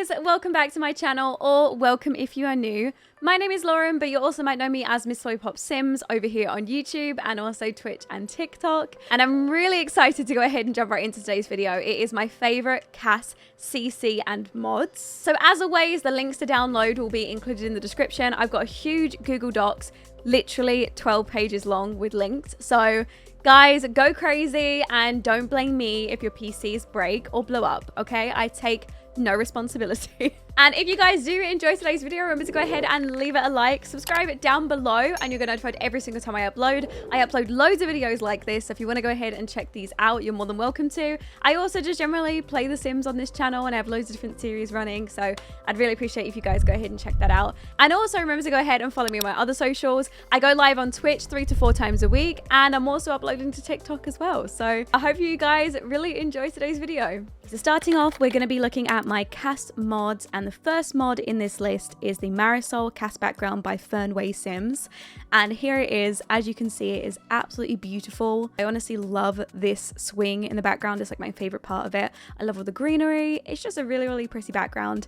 guys, welcome back to my channel, or welcome if you are new. My name is Lauren, but you also might know me as MissLollypopSims over here on YouTube and also Twitch and TikTok. And I'm really excited to go ahead and jump right into today's video. It is my favorite CAS, CC and mods. So as always, the links to download will be included in the description. I've got a huge Google Docs, literally 12 pages long with links. So guys, go crazy and don't blame me if your PCs break or blow up, okay? I take no responsibility. And if you guys do enjoy today's video, remember to go ahead and leave it a like, subscribe it down below, and you'll get notified every single time I upload. I upload loads of videos like this, so if you want to go ahead and check these out, you're more than welcome to. I also just generally play The Sims on this channel, and I have loads of different series running, so I'd really appreciate if you guys go ahead and check that out. And also remember to go ahead and follow me on my other socials. I go live on Twitch 3 to 4 times a week, and I'm also uploading to TikTok as well. So I hope you guys really enjoy today's video. So starting off, we're going to be looking at my CAS mods, and the first mod in this list is the Marisol CAS background by Fernway Sims. And here it is. As you can see, it is absolutely beautiful. I honestly love this swing in the background. It's like my favorite part of it. I love all the greenery. It's just a really, really pretty background.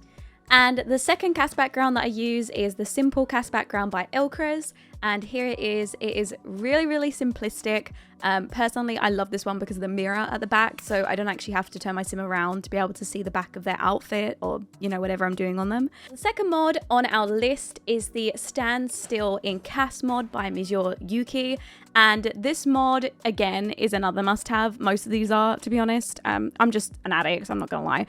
And the second CAS background that I use is the simple CAS background by ENQUIRIES. And here it is. It is really, really simplistic. Personally, I love this one because of the mirror at the back. So I don't actually have to turn my sim around to be able to see the back of their outfit or, you know, whatever I'm doing on them. The second mod on our list is the Stand Still in CAS mod by Monsieur Yuki. And this mod, again, is another must-have. Most of these are, to be honest. I'm just an addict, so I'm not gonna lie.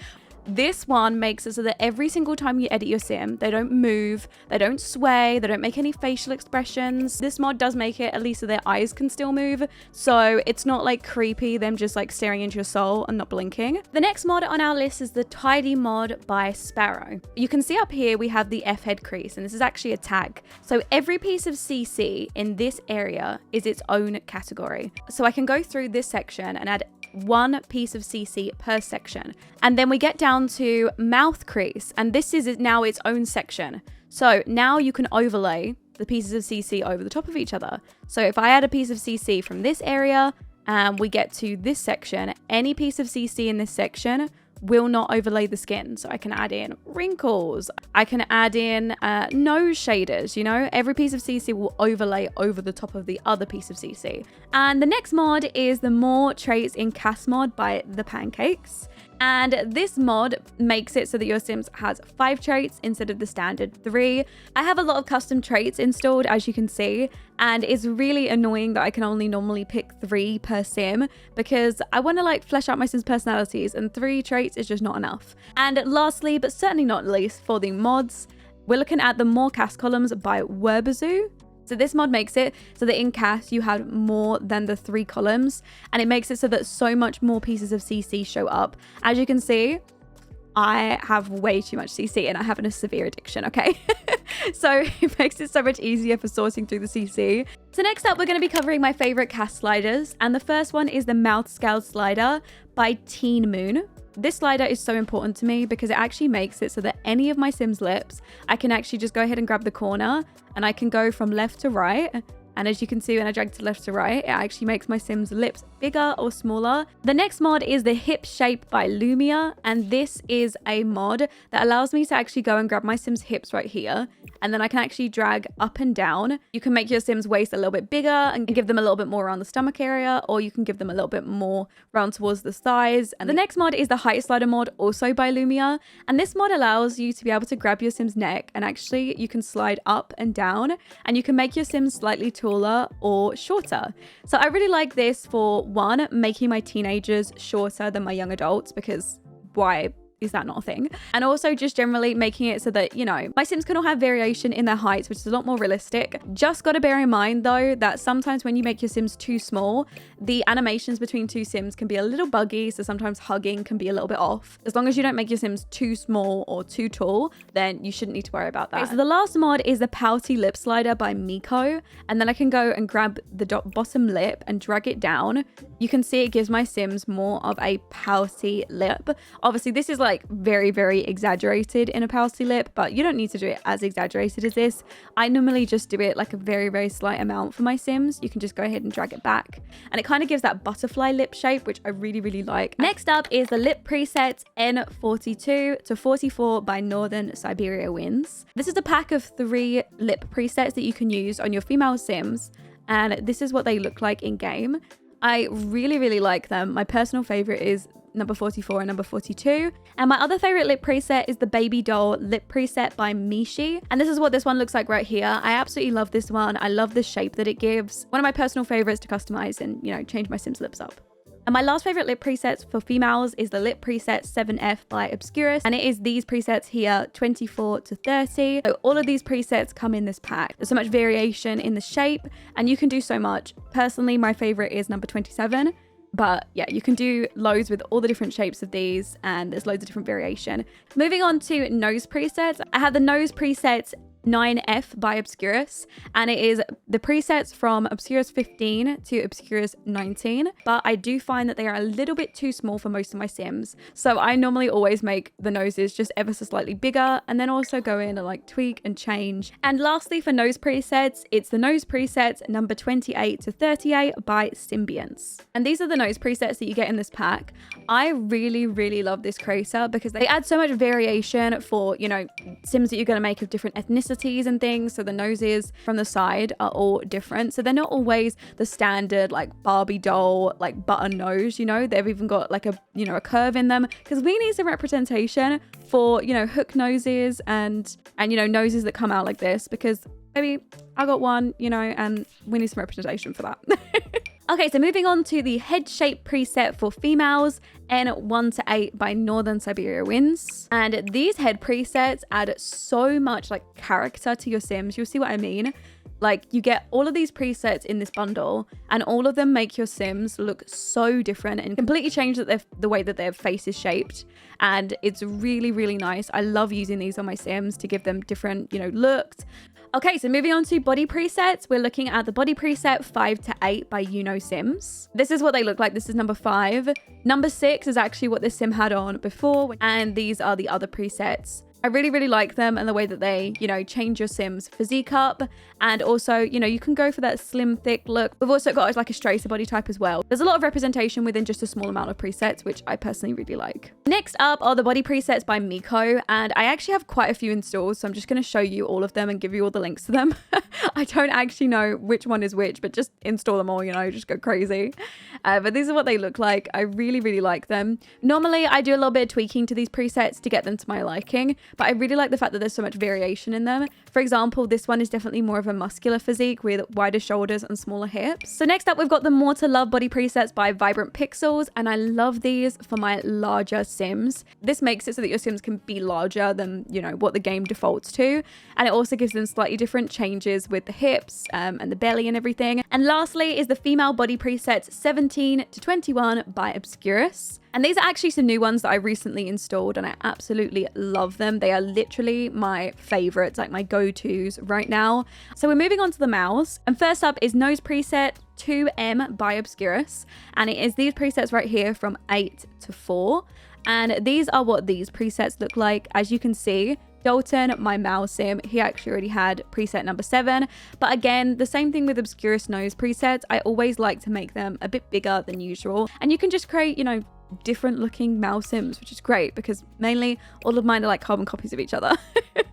This one makes it so that every single time you edit your sim, they don't move, they don't sway, they don't make any facial expressions. This mod does make it at least so their eyes can still move, so it's not like creepy, them just like staring into your soul and not blinking. The next mod on our list is the Tidy mod by Sparrow. You can see up here we have the F head crease, and this is actually a tag. So every piece of CC in this area is its own category. So I can go through this section and add one piece of CC per section, and then we get down to mouth crease, and this is now its own section. So now you can overlay the pieces of CC over the top of each other. So if I add a piece of CC from this area and we get to this section, any piece of CC in this section will not overlay the skin. So I can add in wrinkles, I can add in nose shaders, you know, every piece of CC will overlay over the top of the other piece of CC. And the next mod is the More Traits in CAS mod by The Pancakes. And this mod makes it so that your Sims has 5 traits instead of the standard 3. I have a lot of custom traits installed, as you can see, and it's really annoying that I can only normally pick 3 per sim because I want to like flesh out my Sims' personalities, and 3 traits is just not enough. And lastly, but certainly not least, for the mods, we're looking at the More CAS columns by Werbazoo. So this mod makes it so that in CAS you have more than the 3 columns, and it makes it so that so much more pieces of CC show up. As you can see, I have way too much CC and I have a severe addiction, okay? So it makes it so much easier for sorting through the CC. So next up, we're going to be covering my favorite CAS sliders, and the first one is the Mouth Scale slider by Teen Moon. This slider is so important to me because it actually makes it so that any of my Sims lips, I can actually just go ahead and grab the corner and I can go from left to right. And as you can see, when I drag to left to right, it actually makes my Sims lips bigger or smaller. The next mod is the Hip Shape by Lumia. And this is a mod that allows me to actually go and grab my Sims hips right here. And then I can actually drag up and down. You can make your Sims waist a little bit bigger and give them a little bit more around the stomach area, or you can give them a little bit more round towards the thighs. And the next mod is the Height Slider mod, also by Lumia. And this mod allows you to be able to grab your Sim's neck, and actually you can slide up and down, and you can make your Sims slightly taller or shorter. So I really like this for, one, making my teenagers shorter than my young adults, because why is that not a thing? And also just generally making it so that, you know, my Sims can all have variation in their heights, which is a lot more realistic. Just got to bear in mind though that sometimes when you make your Sims too small, the animations between 2 Sims can be a little buggy, so sometimes hugging can be a little bit off. As long as you don't make your Sims too small or too tall, then you shouldn't need to worry about that. Okay, so the last mod is the Pouty Lip Slider by Miko, and then I can go and grab the bottom lip and drag it down. You can see it gives my Sims more of a pouty lip. Obviously this is like like very, very exaggerated in a pastel lip, but you don't need to do it as exaggerated as this. I normally just do it like a very, very slight amount for my Sims. You can just go ahead and drag it back, and it kind of gives that butterfly lip shape, which I really, really like. Next up is the lip preset N42 to 44 by Northern Siberia Winds. This is a pack of 3 lip presets that you can use on your female Sims, and this is what they look like in game. I really, really like them. My personal favorite is number 44 and number 42. And my other favorite lip preset is the Baby Doll lip preset by Mishi. And this is what this one looks like right here. I absolutely love this one. I love the shape that it gives. One of my personal favorites to customize and, you know, change my Sims lips up. And my last favorite lip presets for females is the lip preset 7F by Obscurus. And it is these presets here, 24 to 30. So all of these presets come in this pack. There's so much variation in the shape and you can do so much. Personally, my favorite is number 27. But yeah, you can do loads with all the different shapes of these and there's loads of different variation. Moving on to nose presets. I have the nose preset 9F by Obscurus, and it is the presets from Obscurus 15 to Obscurus 19, but I do find that they are a little bit too small for most of my Sims. So I normally always make the noses just ever so slightly bigger and then also go in and like tweak and change. And lastly for nose presets, it's the nose presets number 28 to 38 by Symbionts. And these are the nose presets that you get in this pack. I really, really love this creator because they add so much variation for, you know, Sims that you're going to make of different ethnicities and things. So the noses from the side are all different, so they're not always the standard like Barbie doll like button nose, you know. They've even got like a, you know, a curve in them because we need some representation for, you know, hook noses and you know, noses that come out like this, because maybe I got one, you know, and we need some representation for that. Okay, so moving on to the head shape preset for females, N1 to 8 by Northern Siberia Winds. And these head presets add so much like character to your Sims. You'll see what I mean. Like you get all of these presets in this bundle and all of them make your Sims look so different and completely change the way that their face is shaped. And it's really, really nice. I love using these on my Sims to give them different, you know, looks. Okay, so moving on to body presets, we're looking at the body preset 5 to 8 by Sims. This is what they look like. This is number 5. Number 6 is actually what this Sim had on before, and these are the other presets. I really, really like them and the way that they, you know, change your Sim's physique up. And also, you know, you can go for that slim, thick look. We've also got like a straighter body type as well. There's a lot of representation within just a small amount of presets, which I personally really like. Next up are the body presets by Miko. And I actually have quite a few installed, so I'm just going to show you all of them and give you all the links to them. I don't actually know which one is which, but just install them all, you know, just go crazy. But these are what they look like. I really, really like them. Normally, I do a little bit of tweaking to these presets to get them to my liking. But I really like the fact that there's so much variation in them. For example, this one is definitely more of a muscular physique with wider shoulders and smaller hips. So next up, we've got the More to Love body presets by Vibrant Pixels. And I love these for my larger Sims. This makes it so that your Sims can be larger than, you know, what the game defaults to. And it also gives them slightly different changes with the hips and the belly and everything. And lastly is the female body presets 17 to 21 by Obscurus. And these are actually some new ones that I recently installed and I absolutely love them. They are literally my favorites, like my go-tos right now. So we're moving on to the mouths. And first up is nose preset 2M by Obscurus. And it is these presets right here from 8 to 4. And these are what these presets look like. As you can see, Dalton, my Mal Sim, he actually already had preset number 7. But again, the same thing with Obscurus nose presets. I always like to make them a bit bigger than usual. And you can just create, you know, different looking Mal Sims, which is great because mainly all of mine are like carbon copies of each other.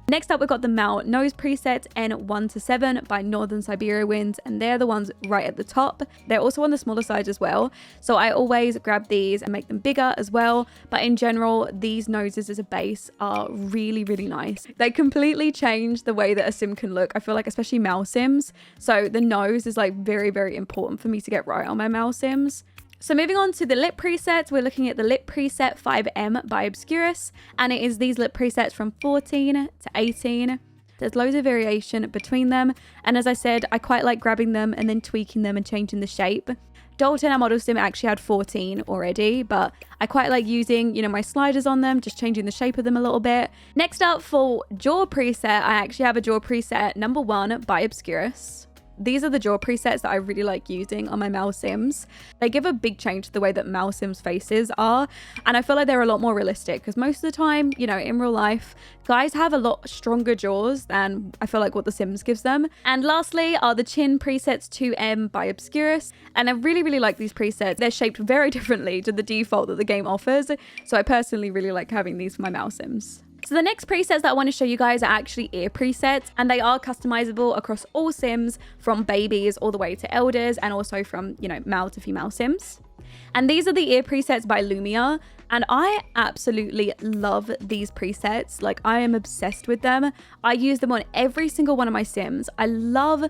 Next up, we've got the Mal nose presets N1 to 7 by Northern Siberia Winds, and they're the ones right at the top. They're also on the smaller side as well, so I always grab these and make them bigger as well. But in general, these noses as a base are really, really nice. They completely change the way that a Sim can look. I feel like especially Mal Sims, so the nose is like very, very important for me to get right on my Mal Sims. So moving on to the lip presets, we're looking at the lip preset 5M by Obscurus, and it is these lip presets from 14 to 18. There's loads of variation between them, and as I said, I quite like grabbing them and then tweaking them and changing the shape. Dalton, our model Sim, actually had 14 already, but I quite like using, you know, my sliders on them, just changing the shape of them a little bit. Next up for jaw preset, I actually have a jaw preset number 1 by Obscurus. these are the jaw presets that I really like using on my male Sims. They give a big change to the way that male Sims faces are, and I feel like they're a lot more realistic because most of the time, you know, in real life, guys have a lot stronger jaws than I feel like what The Sims gives them. And lastly are the chin presets 2M by Obscurus, and I really like these presets. They're shaped very differently to the default that the game offers, so I personally really like having these for my male Sims. So the next presets that I want to show you guys are actually ear presets, and they are customizable across all Sims from babies all the way to elders, and also from, you know, male to female Sims. And these are the ear presets by Lumia, and I absolutely love these presets. Like, I am obsessed with them. I use them on every single one of my Sims. I love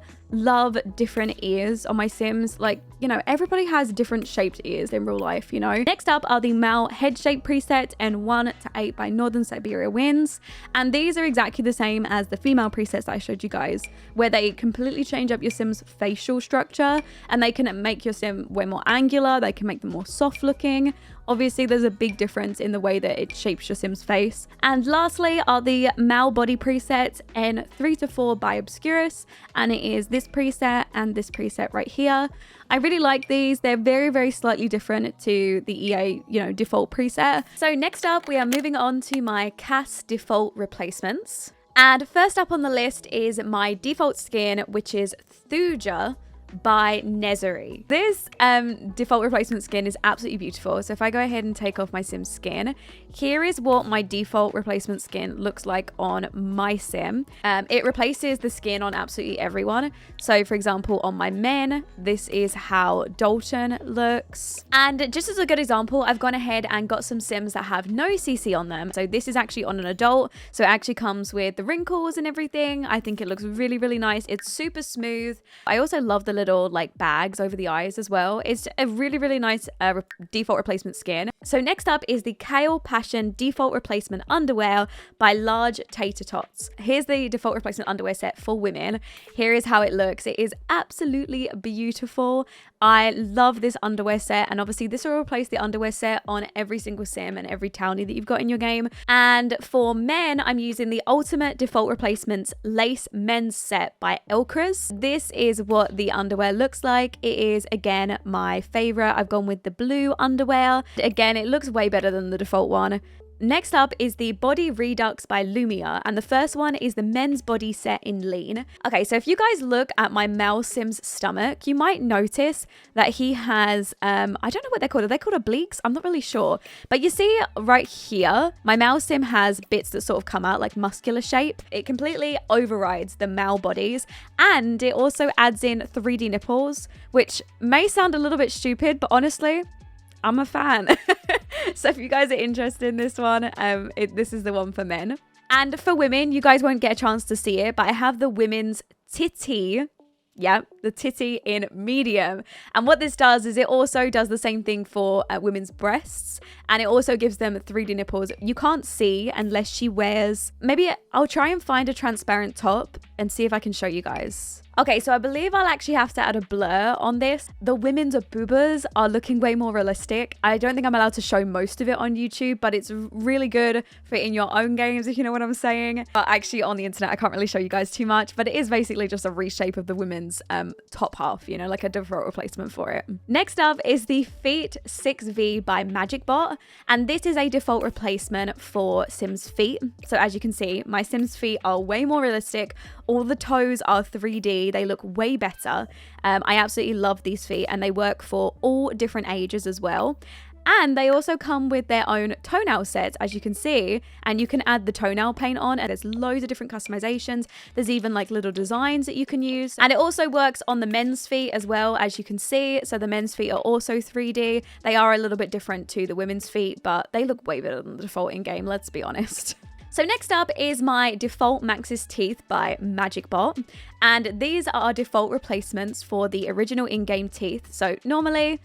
different ears on my Sims. Like, you know, everybody has different shaped ears in real life, you know. Next up are the male head shape preset and 1 to 8 by Northern Siberia Winds. And these are exactly the same as the female presets that I showed you guys, where they completely change up your Sim's facial structure, and they can make your Sim way more angular. They can make them more soft looking. Obviously, there's a big difference in the way that it shapes your Sim's face. And lastly are the male body presets in 3 to 4 by Obscurus, and it is this preset and this preset right here. I really like these. They're very slightly different to the EA, you know, default preset. So next up, we are moving on to my CAS default replacements. And first up on the list is my default skin, which is Thuja by Nezuri. This default replacement skin is absolutely beautiful. So if I go ahead and take off my Sim skin, here is what my default replacement skin looks like on my Sim. It replaces the skin on absolutely everyone. So for example, on my men, this is how Dalton looks. And just as a good example, I've gone ahead and got some Sims that have no CC on them. So this is actually on an adult. So it actually comes with the wrinkles and everything. I think it looks really nice. It's super smooth. I also love the little like bags over the eyes as well. It's a really nice default replacement skin. So next up is the Kale Passion default replacement underwear by Large Tater Tots. Here's the default replacement underwear set for women. Here is how it looks. It is absolutely beautiful. I love this underwear set, and obviously this will replace the underwear set on every single Sim and every townie that you've got in your game. And for men, I'm using the Ultimate Default Replacements Lace Men's Set by ENQUIRIES. This is what the underwear looks like. It is, again, my favorite. I've gone with the blue underwear. Again, it looks way better than the default one. Next up is the Body Redux by Lumia, and the first one is the men's body set in lean. Okay, so if you guys look at my male Sim's stomach, you might notice that he has, I don't know what they're called. Are they called obliques? I'm not really sure. But you see right here, my male Sim has bits that sort of come out like muscular shape. It completely overrides the male bodies, and it also adds in 3D nipples, which may sound a little bit stupid, but honestly, I'm a fan. So if you guys are interested in this one, this is the one for men. And for women, you guys won't get a chance to see it, but I have the women's titty. Yeah, the titty in medium. And what this does is it also does the same thing for women's breasts, and it also gives them 3D nipples. You can't see unless she wears, maybe I'll try and find a transparent top and see if I can show you guys. Okay, so I believe I'll actually have to add a blur on this. The women's boobas are looking way more realistic. I don't think I'm allowed to show most of it on YouTube, but it's really good for in your own games, if you know what I'm saying. But actually on the internet, I can't really show you guys too much, but it is basically just a reshape of the women's top half, you know, like a default replacement for it. Next up is the Feet 6V by MagicBot, and this is a default replacement for Sims feet. So as you can see, my Sims feet are way more realistic. All the toes are 3D. They look way better. I absolutely love these feet, and they work for all different ages as well. And they also come with their own toenail sets, as you can see, and you can add the toenail paint on, and there's loads of different customizations. There's even like little designs that you can use, and it also works on the men's feet as well, as you can see. So the men's feet are also 3D. They are a little bit different to the women's feet, but they look way better than the default in game, let's be honest. So next up is my default Max's teeth by MagicBot, and these are default replacements for the original in-game teeth. So normally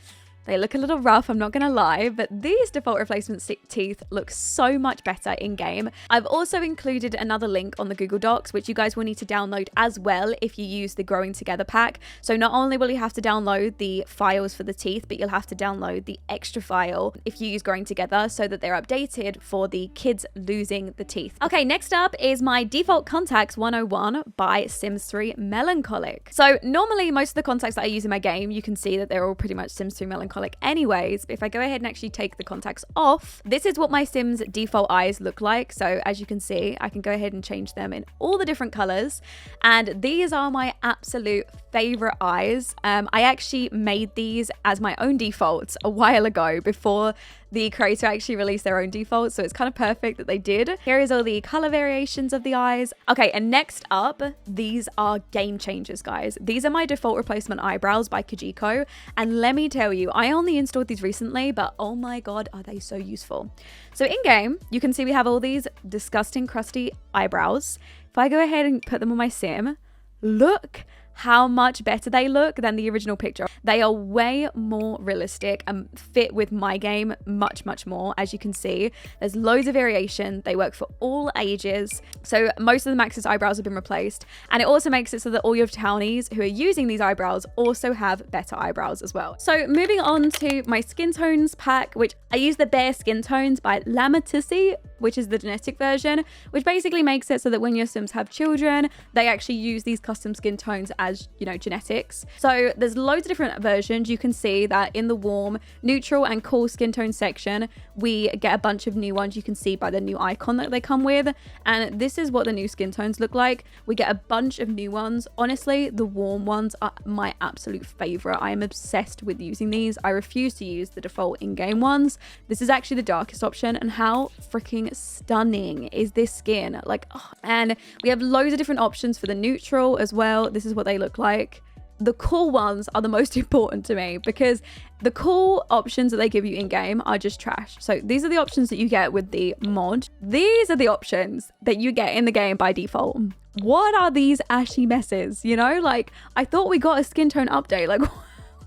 They look a little rough, I'm not gonna lie, but these default replacement teeth look so much better in game. I've also included another link on the Google Docs, which you guys will need to download as well if you use the Growing Together pack. So not only will you have to download the files for the teeth, but you'll have to download the extra file if you use Growing Together so that they're updated for the kids losing the teeth. Okay, next up is my default contacts 101 by Sims 3 Melancholic. So normally most of the contacts that I use in my game, you can see that they're all pretty much Sims 3 Melancholic anyways. But if I go ahead and actually take the contacts off, this is what my Sims default eyes look like. So as you can see, I can go ahead and change them in all the different colors. And these are my absolute favorite eyes. I actually made these as my own defaults a while ago before the creator actually released their own default, so it's kind of perfect that they did. Here is all the color variations of the eyes. Okay, and next up, these are game changers, guys. These are my default replacement eyebrows by Kajiko, and let me tell you, I only installed these recently, but oh my god, are they so useful. So in game, you can see we have all these disgusting crusty eyebrows. If I go ahead and put them on my sim, look how much better they look than the original picture. They are way more realistic and fit with my game much more. As you can see, there's loads of variation. They work for all ages. So most of the Max's eyebrows have been replaced, and it also makes it so that all your townies who are using these eyebrows also have better eyebrows as well. So moving on to my Skintones pack, which I use the Bare Skintones by Lamatissi, which is the genetic version, which basically makes it so that when your Sims have children, they actually use these custom skin tones as, you know, genetics. So there's loads of different versions. You can see that in the warm, neutral and cool skin tone section, we get a bunch of new ones. You can see by the new icon that they come with. And this is what the new skin tones look like. We get a bunch of new ones. Honestly, the warm ones are my absolute favorite. I am obsessed with using these. I refuse to use the default in-game ones. This is actually the darkest option, and how freaking stunning is this skin? Like, oh. And we have loads of different options for the neutral as well. This is what they look like. The cool ones are the most important to me because the cool options that they give you in game are just trash. So these are the options that you get with the mod. These are the options that you get in the game by default. What are these ashy messes? You know, like, I thought we got a skin tone update. Like,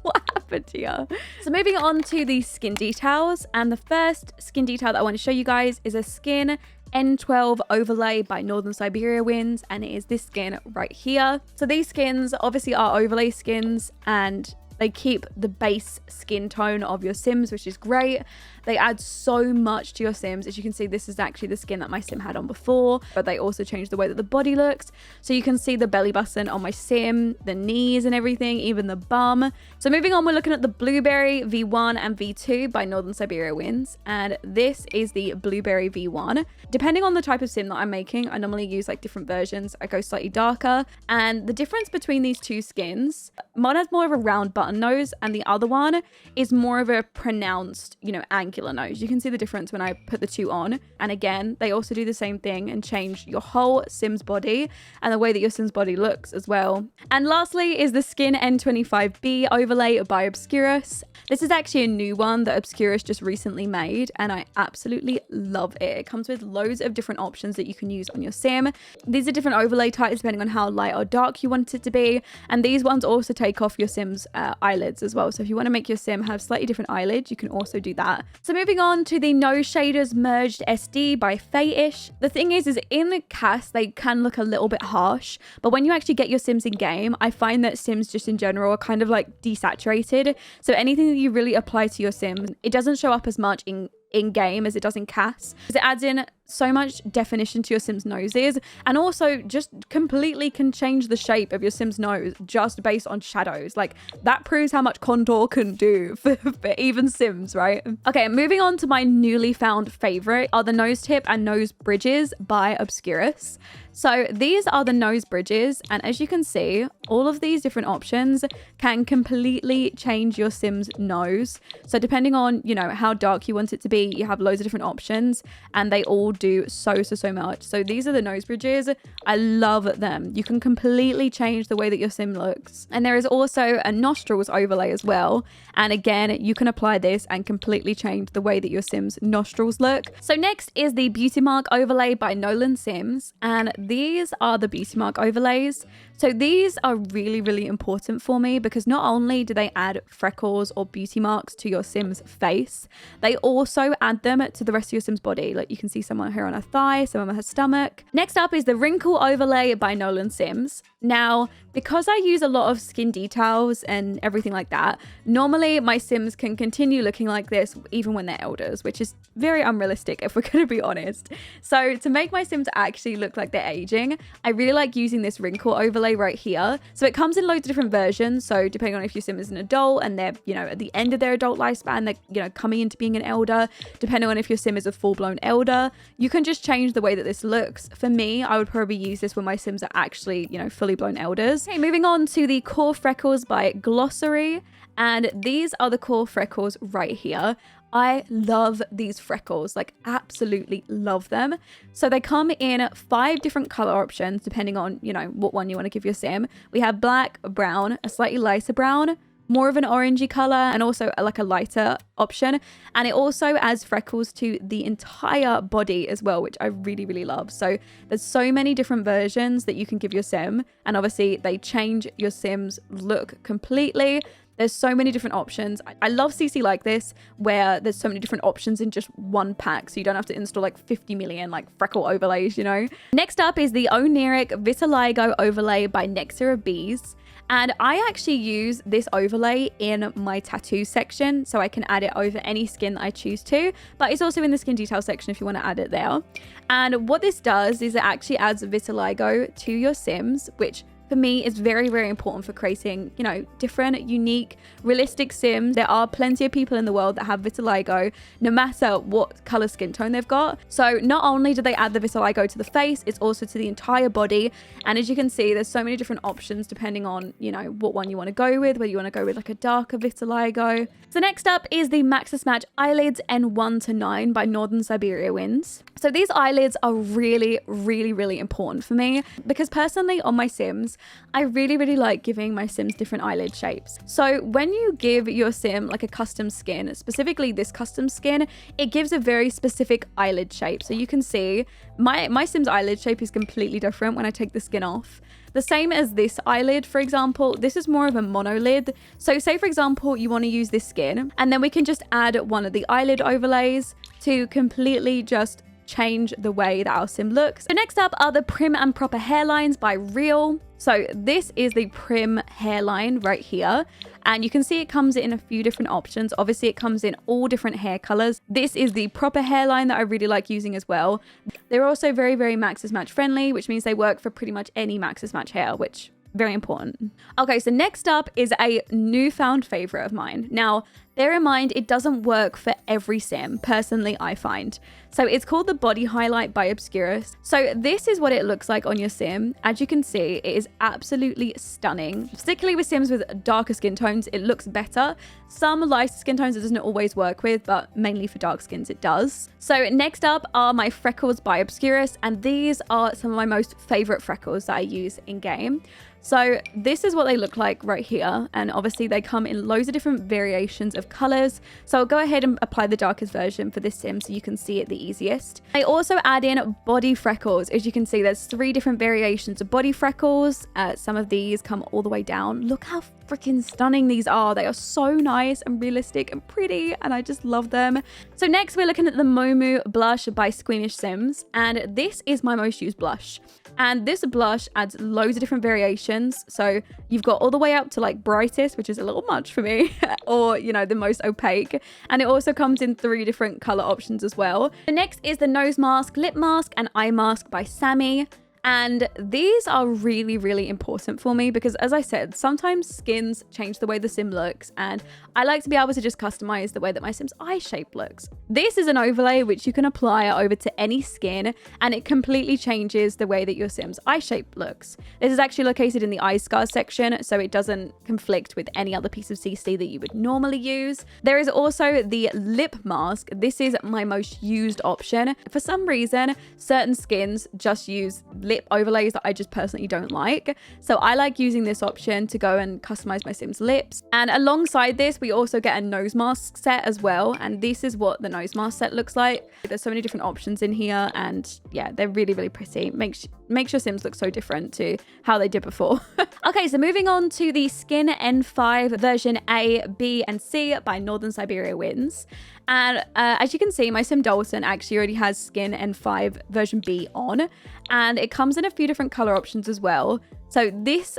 what happened here? So moving on to the skin details, and the first skin detail that I want to show you guys is a skin N12 overlay by Northern Siberia Winds, and it is this skin right here. So these skins obviously are overlay skins, and they keep the base skin tone of your Sims, which is great. They add so much to your Sims. As you can see, this is actually the skin that my Sim had on before, but they also changed the way that the body looks. So you can see the belly button on my Sim, the knees and everything, even the bum. So moving on, we're looking at the Blueberry V1 and V2 by Northern Siberia Winds. And this is the Blueberry V1. Depending on the type of Sim that I'm making, I normally use like different versions. I go slightly darker. And the difference between these two skins, one has more of a round button nose, and the other one is more of a pronounced, you know, angular nose. You can see the difference when I put the two on. And again, they also do the same thing and change your whole Sim's body and the way that your Sim's body looks as well. And lastly is the skin N25B overlay by Obscurus. This is actually a new one that Obscurus just recently made, and I absolutely love it. It comes with loads of different options that you can use on your Sim. These are different overlay types depending on how light or dark you want it to be, and these ones also take off your Sim's eyelids as well. So if you want to make your Sim have slightly different eyelids, you can also do that. So moving on to the No Shaders Merged SD by FAQS. The thing is in the CAS, they can look a little bit harsh, but when you actually get your Sims in game, I find that Sims just in general are kind of like desaturated. So anything that you really apply to your Sim, it doesn't show up as much in game as it does in CAS, because it adds in so much definition to your Sim's noses, and also just completely can change the shape of your Sim's nose just based on shadows. Like, that proves how much contour can do for even Sims, right? Okay, moving on to my newly found favorite are the nose tip and nose bridges by Obscurus. So these are the nose bridges, and as you can see, all of these different options can completely change your Sim's nose. So depending on, you know, how dark you want it to be, you have loads of different options, and they all do so much. So these are the nose bridges. I love them. You can completely change the way that your Sim looks. And there is also a nostrils overlay as well. And again, you can apply this and completely change the way that your Sim's nostrils look. So next is the beauty mark overlay by Nolan Sims, and these are the beauty mark overlays. So these are really, really important for me because not only do they add freckles or beauty marks to your Sim's face, they also add them to the rest of your Sim's body. Like you can see some on her on her thigh, some on her stomach. Next up is the Wrinkle Overlay by Nolan Sims. Now, because I use a lot of skin details and everything like that, normally my Sims can continue looking like this even when they're elders, which is very unrealistic if we're going to be honest. So to make my Sims actually look like they're aging, I really like using this wrinkle overlay right here. So it comes in loads of different versions. So depending on if your Sim is an adult and they're, you know, at the end of their adult lifespan, they're, you know, coming into being an elder, depending on if your Sim is a full-blown elder, you can just change the way that this looks. For me, I would probably use this when my Sims are actually, you know, fully blown elders. Okay, moving on to the Core Freckles by Glossary. And these are the core freckles right here. I love these freckles, like absolutely love them. So they come in 5 different color options, depending on, you know, what one you want to give your Sim. We have black, brown, a slightly lighter brown, more of an orangey color, and also like a lighter option. And it also adds freckles to the entire body as well, which I really, really love. So there's so many different versions that you can give your Sim. And obviously they change your Sim's look completely. There's so many different options. I love CC like this, where there's so many different options in just one pack, so you don't have to install like 50 million like freckle overlays, you know? Next up is the Oniric Vitiligo overlay by Nectar of Bees. And I actually use this overlay in my tattoo section, so I can add it over any skin that I choose to, but it's also in the skin detail section if you want to add it there. And what this does is it actually adds vitiligo to your Sims, which for me is very, very important for creating, you know, different, unique, realistic Sims. There are plenty of people in the world that have vitiligo, no matter what color skin tone they've got. So not only do they add the vitiligo to the face, it's also to the entire body. And as you can see, there's so many different options depending on, you know, what one you want to go with, whether you want to go with like a darker vitiligo. So next up is the Maxis Match Eyelids N1 to 9 by Northern Siberia Winds. So these eyelids are really, really, really important for me because personally on my Sims, I really, really like giving my Sims different eyelid shapes. So when you give your Sim like a custom skin, specifically this custom skin, it gives a very specific eyelid shape. So you can see my Sim's eyelid shape is completely different when I take the skin off. The same as this eyelid, for example, this is more of a monolid. So say, for example, you want to use this skin, and then we can just add one of the eyelid overlays to completely just change the way that our Sim looks. So next up are the Prim and Proper Hairlines by Real. So this is the Prim hairline right here. And you can see it comes in a few different options. Obviously, it comes in all different hair colors. This is the proper hairline that I really like using as well. They're also very, very Maxis Match friendly, which means they work for pretty much any Maxis Match hair, which very important. Okay, so next up is a newfound favorite of mine. Now, bear in mind, it doesn't work for every Sim, personally, I find. So it's called the Body Highlight by Obscurus. So this is what it looks like on your Sim. As you can see, it is absolutely stunning. Particularly with Sims with darker skin tones, it looks better. Some lighter skin tones it doesn't always work with, but mainly for dark skins it does. So next up are my freckles by Obscurus, and these are some of my most favorite freckles that I use in game. So this is what they look like right here, and obviously they come in loads of different variations of colors. So I'll go ahead and apply the darkest version for this Sim so you can see it the easiest. I also add in body freckles. As you can see, there's 3 different variations of body freckles. Some of these come all the way down. Look how freaking stunning these are. They are so nice and realistic and pretty, and I just love them. So next we're looking at the Momu blush by Squeamish Sims, and this is my most used blush. And this blush adds loads of different variations. So you've got all the way up to like brightest, which is a little much for me, or, you know, the most opaque. And it also comes in 3 different color options as well. The next is the nose mask, lip mask, and eye mask by Sammy. And these are really, really important for me because, as I said, sometimes skins change the way the Sim looks, and I like to be able to just customize the way that my Sim's eye shape looks. This is an overlay which you can apply over to any skin, and it completely changes the way that your Sim's eye shape looks. This is actually located in the eye scars section, so it doesn't conflict with any other piece of CC that you would normally use. There is also the lip mask. This is my most used option. For some reason, certain skins just use lip overlays that I just personally don't like. So I like using this option to go and customize my Sims lips. And alongside this, we also get a nose mask set as well. And this is what the nose mask set looks like. There's so many different options in here, and yeah, they're really, really pretty. Makes your Sims look so different to how they did before. Okay, so moving on to the Skin N5 version A, B, and C by Northern Siberia Winds. And as you can see, my Sim Dalton actually already has Skin N5 version B on, and it comes in a few different color options as well. So these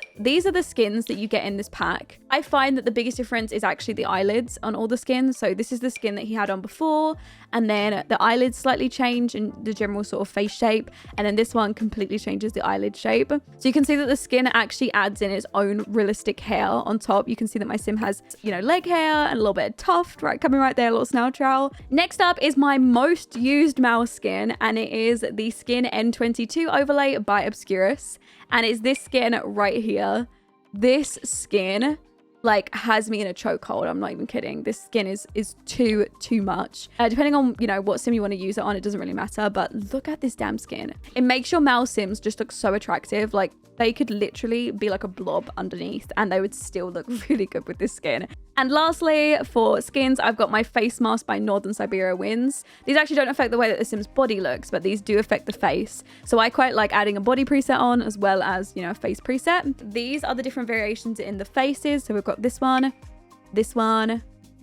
are the skins that you get in this pack. I find that the biggest difference is actually the eyelids on all the skins. So this is the skin that he had on before, and then the eyelids slightly change in the general sort of face shape, and then this one completely changes the eyelid shape. So you can see that the skin actually adds in its own realistic hair on top. You can see that my Sim has, you know, leg hair and a little bit of tuft right coming right there, a little snout trowel. Next up is my most used mouse skin, and it is the Skin N22 overlay by Obscurus. And it's this skin right here. This skin like has me in a chokehold. I'm not even kidding. This skin is too much. Depending on, you know, what sim you want to use it on, it doesn't really matter. But look at this damn skin. It makes your mouse Sims just look so attractive. Like they could literally be like a blob underneath and they would still look really good with this skin. And lastly, for skins, I've got my face mask by Northern Siberia Winds. These actually don't affect the way that the Sim's body looks, but these do affect the face. So I quite like adding a body preset on as well as, you know, a face preset. These are the different variations in the faces. So we've got this one,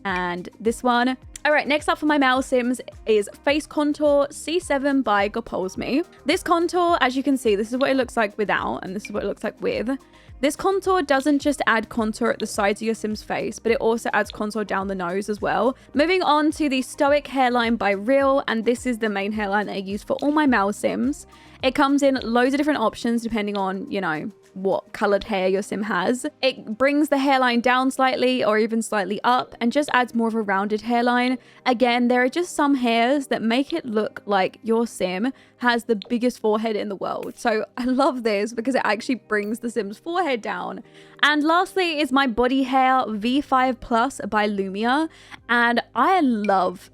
and this one. All right, next up for my mouse Sims is Face Contour C7 by Gopolsme. This contour, as you can see, this is what it looks like without, and this is what it looks like with. This contour doesn't just add contour at the sides of your Sim's face, but it also adds contour down the nose as well. Moving on to the Stoic Hairline by Real, and this is the main hairline that I use for all my mouse Sims. It comes in loads of different options depending on, you know, what colored hair your Sim has. It brings the hairline down slightly or even slightly up and just adds more of a rounded hairline. Again, there are just some hairs that make it look like your Sim has the biggest forehead in the world. So I love this because it actually brings the Sim's forehead down. And lastly is my body hair V5 Plus by Lumia. And I love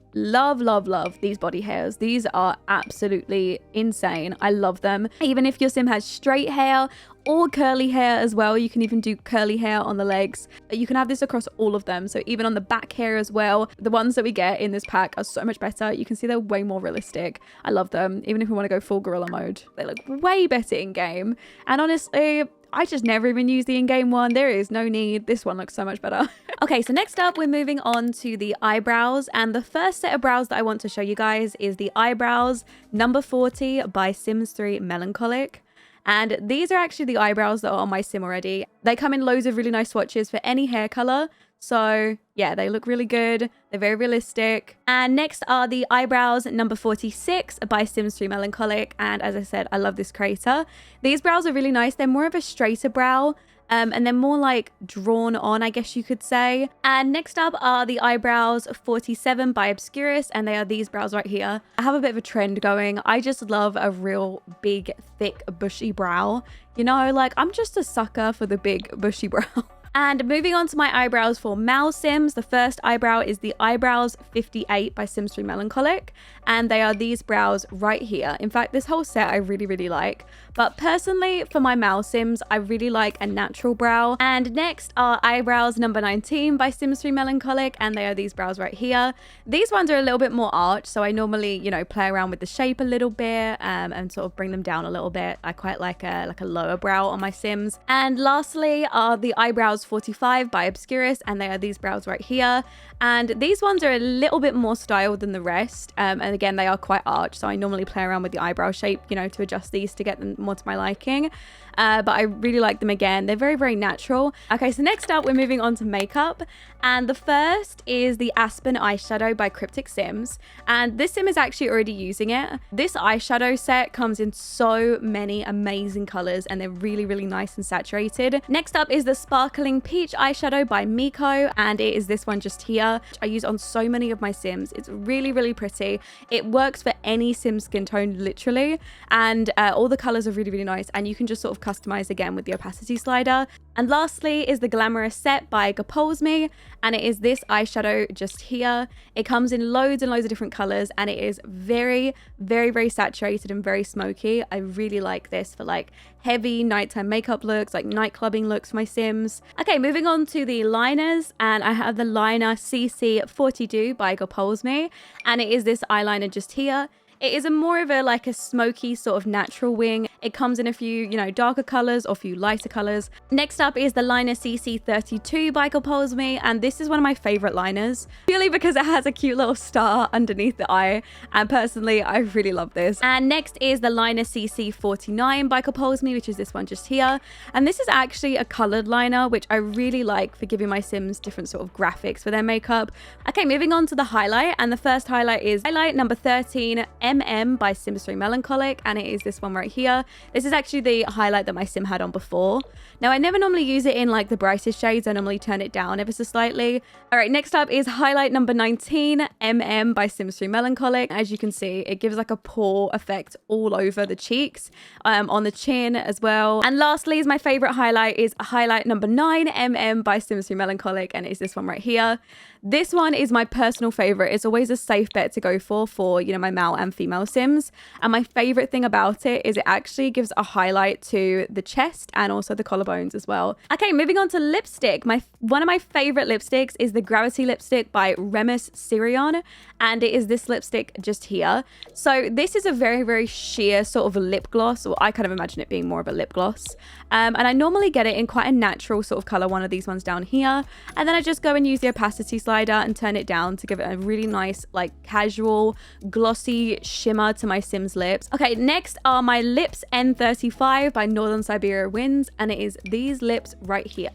these body hairs. These are absolutely insane. I love them. Even if your Sim has straight hair or curly hair as well, you can even do curly hair on the legs. You can have this across all of them, so even on the back hair as well. The ones that we get in this pack are so much better. You can see they're way more realistic. I love them. Even if we want to go full gorilla mode, they look way better in game. And honestly, I just never even use the in-game one. There is no need. This one looks so much better. Okay, so next up, we're moving on to the eyebrows. And the first set of brows that I want to show you guys is the eyebrows number 40 by Sims 3 Melancholic. And these are actually the eyebrows that are on my Sim already. They come in loads of really nice swatches for any hair color. So yeah, they look really good. They're very realistic. And next are the eyebrows number 46 by Sims 3 Melancholic. And as I said, I love this creator. These brows are really nice. They're more of a straighter brow. And they're more like drawn on, I guess you could say. And next up are the eyebrows 47 by Obscurus, and they are these brows right here. I have a bit of a trend going. I just love a real big, thick, bushy brow. You know, like I'm just a sucker for the big, bushy brow. And moving on to my eyebrows for mouse Sims, the first eyebrow is the eyebrows 58 by Sims 3 Melancholic, and they are these brows right here. In fact, this whole set I really like, but personally for my mouse Sims, I really like a natural brow. And next are eyebrows number 19 by Sims 3 Melancholic, and they are these brows right here. These ones are a little bit more arched, so I normally, you know, play around with the shape a little bit and sort of bring them down a little bit. I quite like a lower brow on my Sims. And lastly are the eyebrows 45 by Obscurus, and they are these brows right here. And these ones are a little bit more styled than the rest, and again they are quite arched, so I normally play around with the eyebrow shape, you know, to adjust these to get them more to my liking. But I really like them again. They're very natural. Okay, so next up we're moving on to makeup, and the first is the Aspen eyeshadow by Cryptic Sims, and this Sim is actually already using it. This eyeshadow set comes in so many amazing colors, and they're really nice and saturated. Next up is the Sparkling using Peach eyeshadow by Miko, and it is this one just here. I use on so many of my Sims. It's really pretty. It works for any Sim skin tone, literally, and all the colors are really nice, and you can just sort of customize again with the opacity slider. And lastly is the Glamorous Set by GSHADE, and it is this eyeshadow just here. It comes in loads and loads of different colors, and it is very saturated and very smoky. I really like this for like heavy nighttime makeup looks, like night clubbing looks for my Sims. Okay, moving on to the liners, and I have the liner CC42 by GSHADE, and it is this eyeliner just here. It is a more of a like a smoky sort of natural wing. It comes in a few, you know, darker colors or a few lighter colors. Next up is the liner CC32 by GSHADE, and this is one of my favorite liners, purely because it has a cute little star underneath the eye, and personally I really love this. And next is the liner CC49 by GSHADE, which is this one just here, and this is actually a colored liner, which I really like for giving my Sims different sort of graphics for their makeup. Okay, moving on to the highlight, and the first highlight is highlight number 13 MM by Sims 3 Melancholic, and it is this one right here. This is actually the highlight that my Sim had on before. Now, I never normally use it in like the brightest shades. I normally turn it down ever so slightly. All right, next up is highlight number 19 MM by Sims 3 Melancholic. As you can see, it gives like a pour effect all over the cheeks, on the chin as well. And lastly is my favorite highlight is highlight number 9 MM by Sims 3 Melancholic, and it's this one right here. This one is my personal favorite. It's always a safe bet to go for, you know, my male and female Sims. And my favorite thing about it is it actually gives a highlight to the chest and also the collarbones as well. Okay, moving on to lipstick. One of my favorite lipsticks is the Gravity lipstick by Remus Sirion, and it is this lipstick just here. So this is a very sheer sort of a lip gloss, or I kind of imagine it being more of a lip gloss. And I normally get it in quite a natural sort of color, one of these ones down here. And then I just go and use the opacity slider and turn it down to give it a really nice, like casual, glossy shimmer to my Sims lips. Okay, next are my lips N35 by Northern Siberia Winds, and it is these lips right here.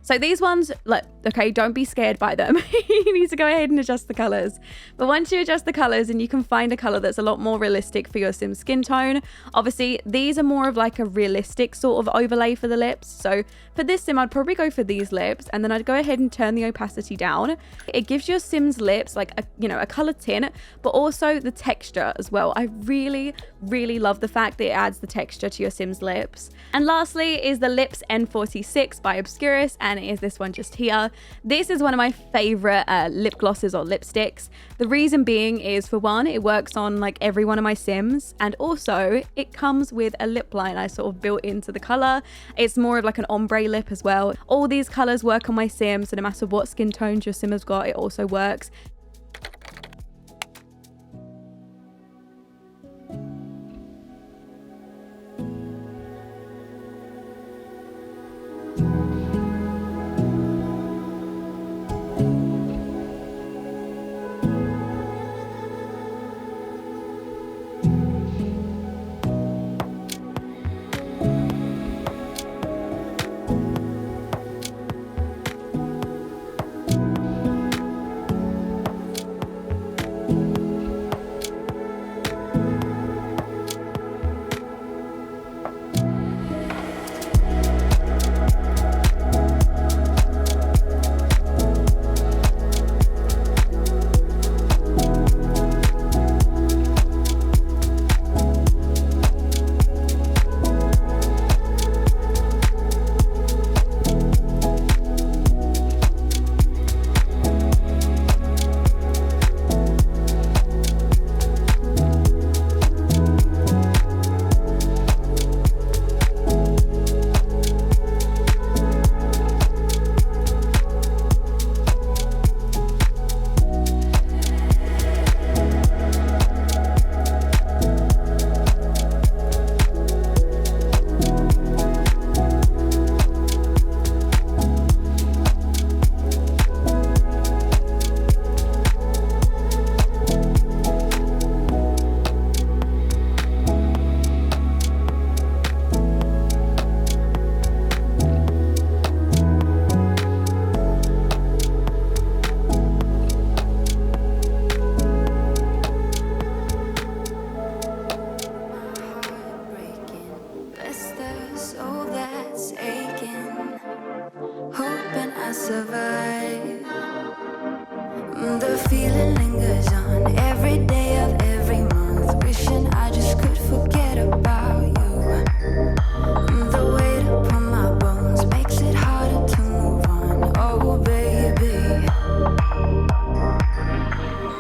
So these ones, look, okay, don't be scared by them. You need to go ahead and adjust the colors. But once you adjust the colors and you can find a color that's a lot more realistic for your Sim skin tone, obviously these are more of like a realistic sort of overlay for the lips. So for this Sim, I'd probably go for these lips, and then I'd go ahead and turn the opacity down. It gives your Sim's lips like a, you know, a color tint, but also the texture as well. I really love the fact that it adds the texture to your Sim's lips. And lastly is the lips N46 by Obscurus, and it is this one just here. This is one of my favorite lip glosses or lipsticks. The reason being is, for one, it works on like every one of my Sims, and also it comes with a lip liner sort of built into the color. It's more of like an ombre lip as well. All these colors work on my Sims, so no matter what skin tones your Sim has got, it also works. survive. The feeling lingers on every day of every month, wishing I just could forget about you. The weight upon my bones makes it harder to move on. Oh baby,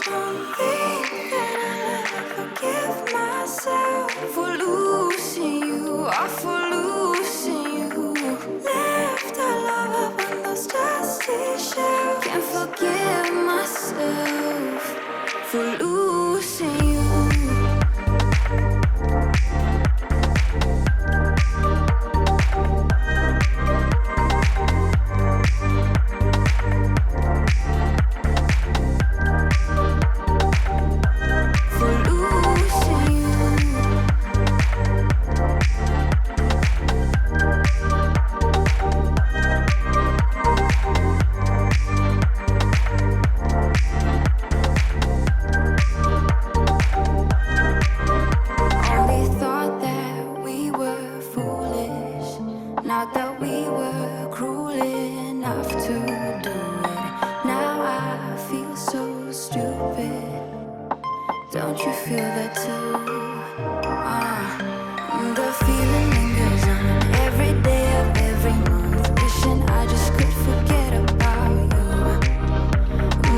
don't think that I'll ever forgive myself for losing you, or for losing you. Left our love up on those dusty shelves. Can't forgive myself for losing you. Not that we were cruel enough to do it. Now I feel so stupid. Don't you feel that too? The feeling lingers on every day of every month, wishing I just could forget about you.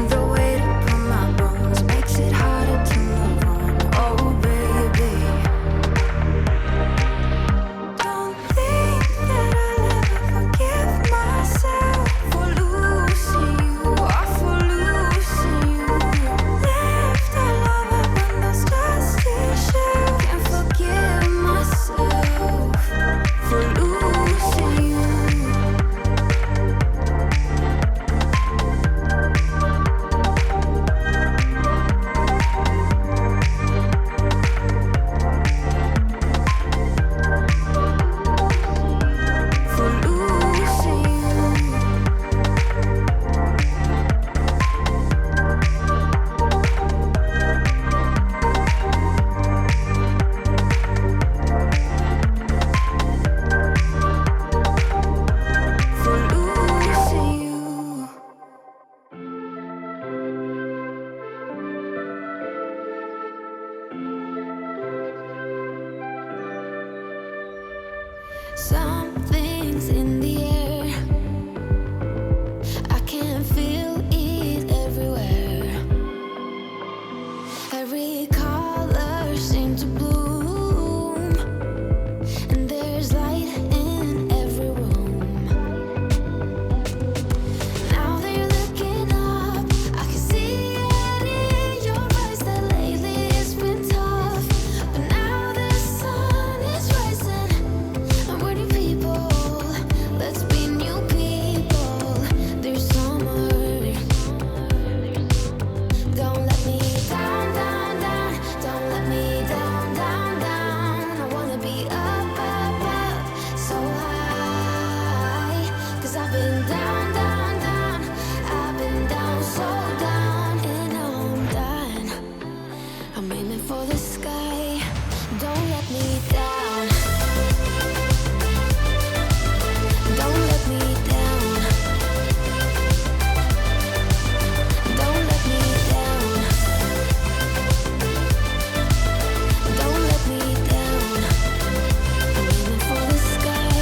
The weight upon my bones makes it harder to move on. Oh baby, don't think that I'll ever forgive myself for losing you, or for losing you. Left our love up on those dusty shelves. Can't forgive myself for losing you. For losing you. For losing you. Something's in the air. I can feel it everywhere. Every color seems to bloom, and there's light in every room. Now that you're looking up, I can see it in your eyes that lately it's been tough. But now the sun is rising, and we're new people. Let's be new people. There's summer. Don't let me down, down, down. Don't let me down, down, down. I wanna be up, up, up, so high. 'Cause I've been down, down, down. I've been down, so down, and I'm done. I'm aiming for the sky. Don't let me down. Don't let me down. Don't let me down. Don't let me down. I'm aiming for the sky.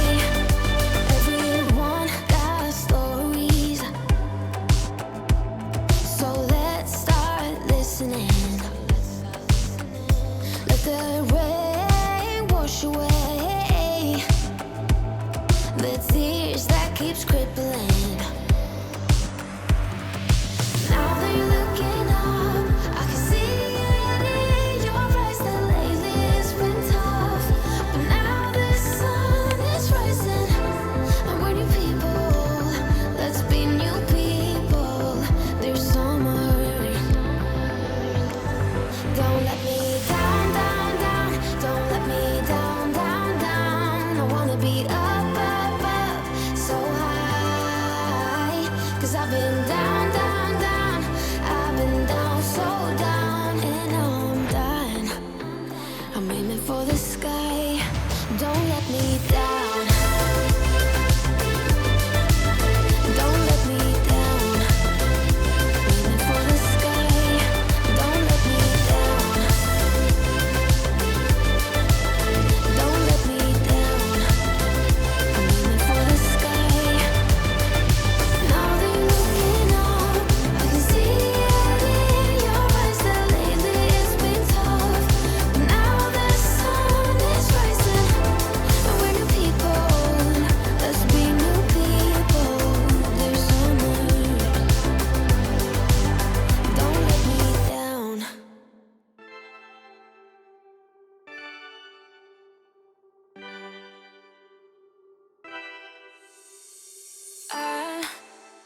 Everyone got stories, so let's start listening. Let the rain wash away the tears that keeps crippling. Now that you're looking up, I can see it in your eyes that lately it's been tough. But now the sun is rising, and we're new people. Let's be new people. There's summer. Don't let me down, down, down. Don't let me down, down, down. I wanna be up, up, up, so high. 'Cause I've been down, down, down. I've been down, so down, and I'm done. I'm aiming for the sky. Don't let me down. Don't let me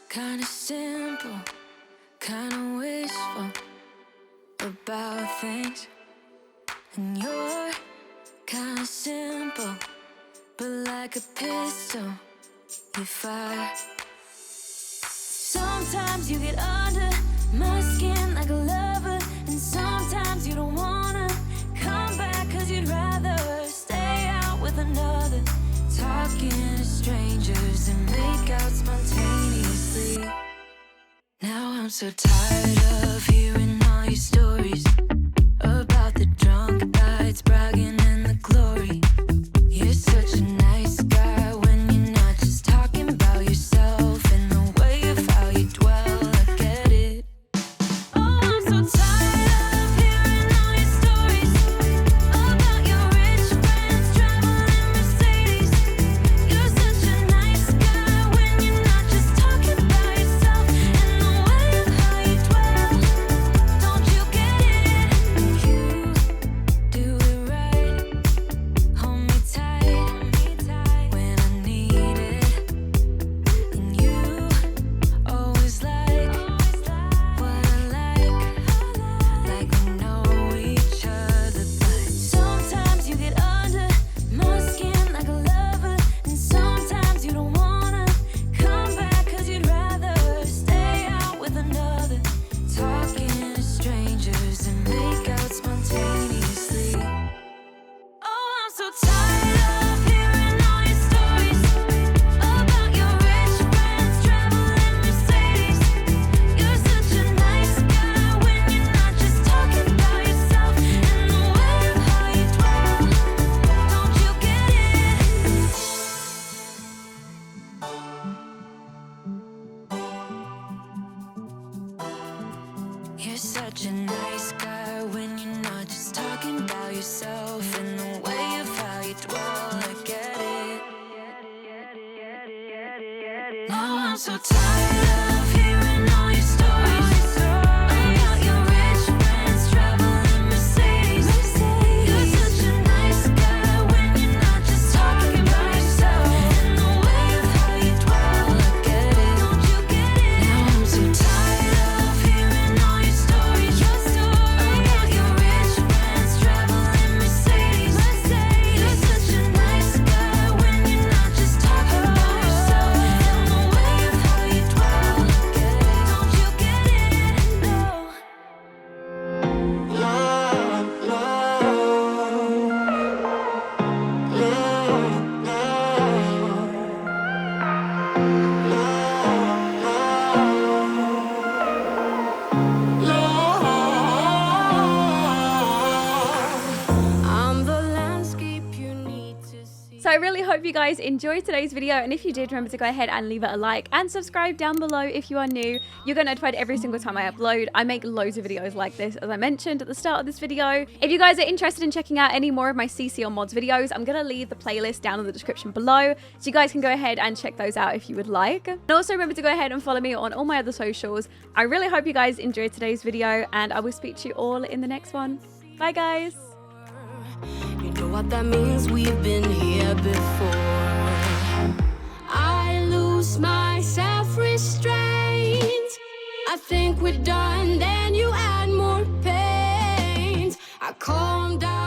Kinda simple, kinda wishful about things. And you're kinda simple, but like a pistol, you fire. Sometimes you get under my skin like a lover, and sometimes you don't wanna come back 'cause you'd rather stay out with another. Talking to strangers and make out spontaneously. Now I'm so tired of hearing all your stories about the drunk nights, bragging in the glory. You're such a nice guy when you're not just talking about yourself and the way of how you dwell. I get it. Oh, I'm so tired of hearing all your stories about your rich friends traveling Mercedes. You're such a nice guy when you're not just talking about yourself and the way of how you dwell. Don't you get it? You do it right. Hold me tight when I need it. And you always like what I like we know each other. But sometimes you get under my skin like a lover, and sometimes you don't wanna come back 'cause you'd rather stay out with another. Talking to strangers and make out spontaneously. Oh, I'm so tired of hearing all your stories about your rich friends traveling Mercedes. You're such a nice guy when you're not just talking about yourself and the way of how you dwell. Don't you get it? You're such a nice guy when you're not just talking about yourself and the way of how you dwell. I get it. Now I'm so tired of hearing all your stories about your rich friends traveling Mercedes. You're such a nice guy when you're not just talking about yourself and the way of how you dwell. I get it. Don't you get it? Now I'm so tired of hearing all your stories about your rich friends traveling Mercedes. You're such a nice guy when you're not just talking about yourself and the way of how you dwell. I get it. Don't you get it? No. I'm the landscape you need to see. So I really hope you guys enjoyed today's video, and if you did, remember to go ahead and leave it a like and subscribe down below if you are new. You'll get notified every single time I upload. I make loads of videos like this, as I mentioned at the start of this video. If you guys are interested in checking out any more of my CC or mods videos, I'm gonna leave the playlist down in the description below, so you guys can go ahead and check those out if you would like. And also remember to go ahead and follow me on all my other socials. I really hope you guys enjoyed today's video, and I will speak to you all in the next one. Bye guys. You know what that means, we've been here before. I lose my self-restraint. I think we're done, then you add more pain. I calm down.